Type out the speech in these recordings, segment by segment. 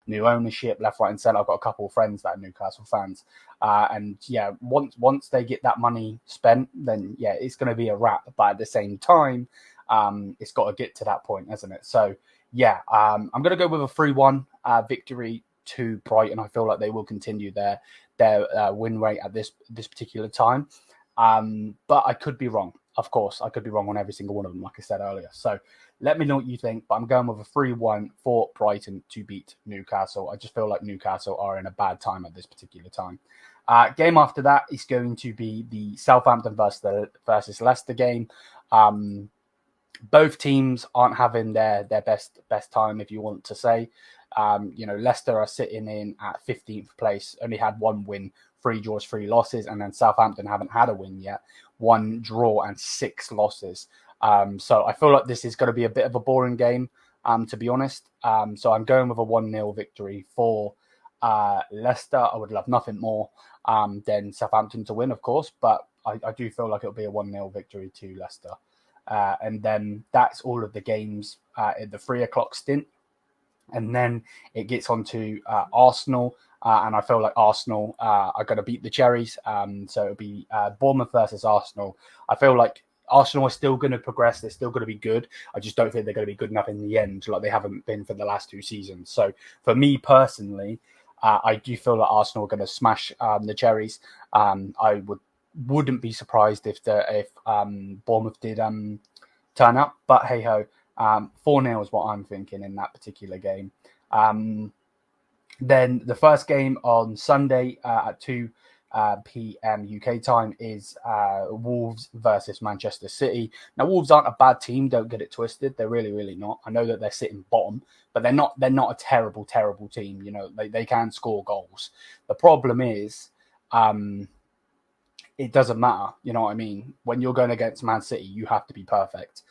new ownership, left, right, and centre. I've got a couple of friends that are Newcastle fans, and yeah, once they get that money spent, then yeah, it's going to be a wrap. But at the same time, it's got to get to that point, hasn't it? So yeah, I'm going to go with a 3-1 victory to Brighton. I feel like they will continue their win rate at this particular time. But I could be wrong. Of course, I could be wrong on every single one of them, like I said earlier. So let me know what you think. But I'm going with a 3-1 for Brighton to beat Newcastle. I just feel like Newcastle are in a bad time at this particular time. Game after that is going to be the Southampton versus Leicester game. Both teams aren't having their best time, if you want to say. Leicester are sitting in at 15th place, only had 1 win, 3 draws, 3 losses, and then Southampton haven't had a win yet, 1 draw and 6 losses. So I feel like this is going to be a bit of a boring game, to be honest. So I'm going with a 1-0 victory for Leicester. I would love nothing more than Southampton to win, of course, but I do feel like it'll be a 1-0 victory to Leicester. And then that's all of the games in the 3 o'clock stint. And then it gets on to Arsenal. And I feel like Arsenal are going to beat the Cherries. So it'll be Bournemouth versus Arsenal. I feel like Arsenal are still going to progress. They're still going to be good. I just don't think they're going to be good enough in the end, like they haven't been for the last 2 seasons. So for me personally, I do feel like Arsenal are going to smash the Cherries. I wouldn't be surprised if Bournemouth did turn up. But hey ho, 4-0 is what I'm thinking in that particular game. Then the first game on Sunday at 2 p.m. UK time is Wolves versus Manchester City. Now, Wolves aren't a bad team. Don't get it twisted. They're really, really not. I know that they're sitting bottom, but they're not a terrible, terrible team. You know, they can score goals. The problem is, it doesn't matter. You know what I mean? When you're going against Man City, you have to be perfect.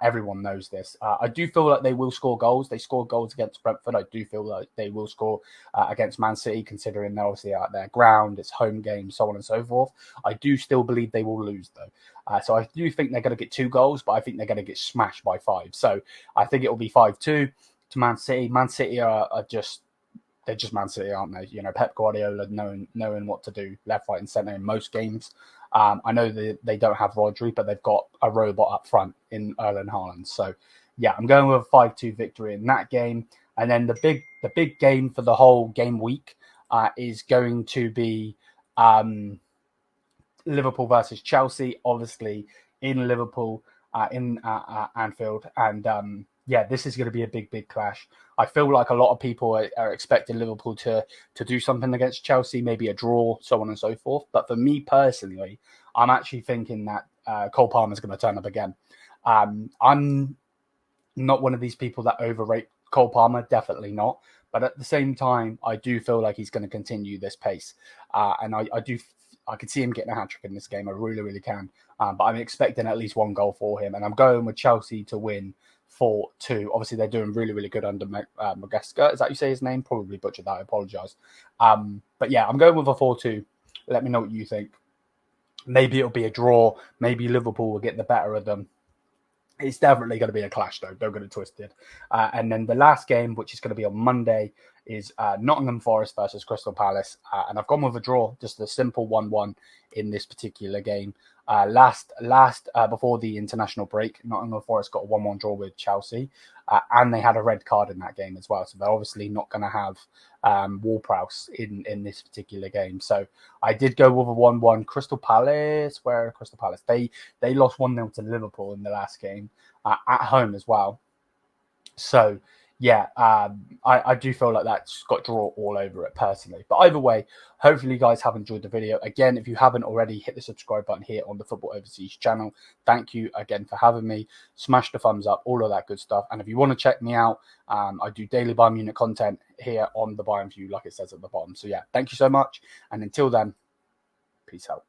Everyone knows this. I do feel like they will score goals. They scored goals against Brentford. I do feel like they will score against Man City, considering they're obviously at their ground, it's home game, so on and so forth. I do still believe they will lose, though. So I do think they're going to get 2 goals, but I think they're going to get smashed by 5. So I think it will be 5-2 to Man City. Man City are just... They're just Man City, aren't they? You know, Pep Guardiola knowing what to do left, right, and centre in most games. I know they don't have Rodri, but they've got a robot up front in Erling Haaland. So, yeah, I'm going with a 5-2 victory in that game. And then the big game for the whole game week is going to be Liverpool versus Chelsea, obviously in Liverpool, in Anfield. And yeah, this is going to be a big clash. I feel like a lot of people are expecting Liverpool to do something against Chelsea, maybe a draw, so on and so forth. But for me personally, I'm actually thinking that Cole Palmer's going to turn up again. I'm not one of these people that overrate Cole Palmer, definitely not. But at the same time, I do feel like he's going to continue this pace. And I could see him getting a hat-trick in this game. I really, really can. But I'm expecting at least 1 goal for him. And I'm going with Chelsea to win 4-2. Obviously, they're doing really, really good under Magesca. Is that how you say his name? Probably butchered that. I apologise. But yeah, I'm going with a 4-2. Let me know what you think. Maybe it'll be a draw. Maybe Liverpool will get the better of them. It's definitely going to be a clash, though. Don't get it twisted. And then the last game, which is going to be on Monday, is Nottingham Forest versus Crystal Palace. And I've gone with a draw, just a simple 1-1 in this particular game. Last before the international break, Nottingham Forest got a 1-1 draw with Chelsea, and they had a red card in that game as well. So they're obviously not going to have Ward-Prowse in this particular game. So I did go with a 1-1. Crystal Palace, where Crystal Palace? They lost 1-0 to Liverpool in the last game at home as well. So yeah, I do feel like that's got draw all over it personally. But either way, hopefully you guys have enjoyed the video. Again, if you haven't already, hit the subscribe button here on the Football Overseas channel. Thank you again for having me. Smash the thumbs up, all of that good stuff. And if you want to check me out, I do daily Bayern Munich content here on the Bayern View, like it says at the bottom. So yeah, thank you so much. And until then, peace out.